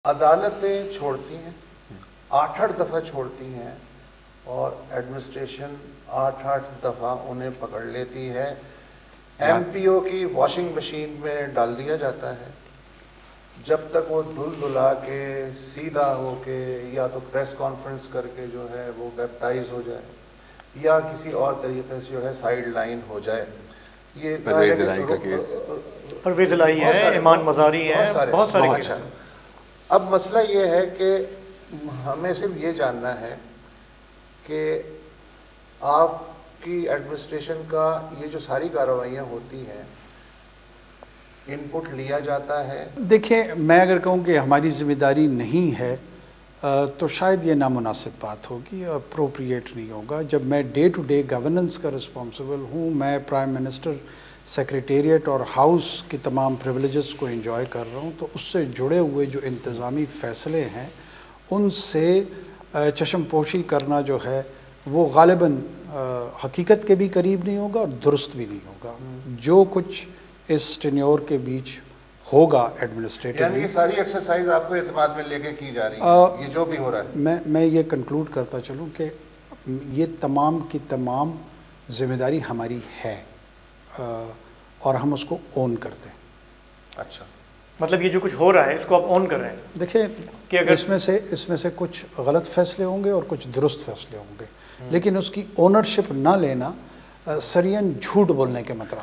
عدالتیں چھوڑتی ہیں، 8 دفعہ چھوڑتی ہیں اور ایڈمنسٹریشن 8 دفعہ انہیں پکڑ لیتی ہے. ایم پی او کی واشنگ مشین میں ڈال دیا جاتا ہے جب تک وہ دھل دھلا کے سیدھا ہو کے یا تو پریس کانفرنس کر کے جو ہے وہ بیپٹائز ہو جائے یا کسی اور طریقے سے جو ہے سائیڈ لائن ہو جائے. یہ پرویز الہی ہے، ایمان مزاری ہے، بہت سارے. اچھا، اب مسئلہ یہ ہے کہ ہمیں صرف یہ جاننا ہے کہ آپ کی ایڈمنسٹریشن کا یہ جو ساری کارروائیاں ہوتی ہیں ان پٹ لیا جاتا ہے. دیکھیں، میں اگر کہوں کہ ہماری ذمہ داری نہیں ہے تو شاید یہ نامناسب بات ہوگی، اپروپریٹ نہیں ہوگا. جب میں ڈے ٹو ڈے گورننس کا رسپانسبل ہوں، میں پرائم منسٹر سیکریٹریٹ اور ہاؤس کی تمام پریولیجز کو انجوائے کر رہا ہوں، تو اس سے جڑے ہوئے جو انتظامی فیصلے ہیں ان سے چشم پوشی کرنا جو ہے وہ غالباً حقیقت کے بھی قریب نہیں ہوگا اور درست بھی نہیں ہوگا. جو کچھ اس ٹینیور کے بیچ ہوگا ایڈمنسٹریٹو، یعنی یہ ساری ایکسرسائز آپ کو اعتماد میں لے کے کی جا رہی ہے، یہ جو بھی ہو رہا ہے. میں یہ کنکلوڈ کرتا چلوں کہ یہ تمام کی تمام ذمہ داری ہماری ہے اور ہم اس کو اون کرتے ہیں. اچھا، مطلب یہ جو کچھ ہو رہا ہے اس کو آپ اون کر رہے ہیں. دیکھیں، اس میں سے کچھ غلط فیصلے ہوں گے اور کچھ درست فیصلے ہوں گے، لیکن اس کی اونرشپ نہ لینا سرین جھوٹ بولنے کے مطلب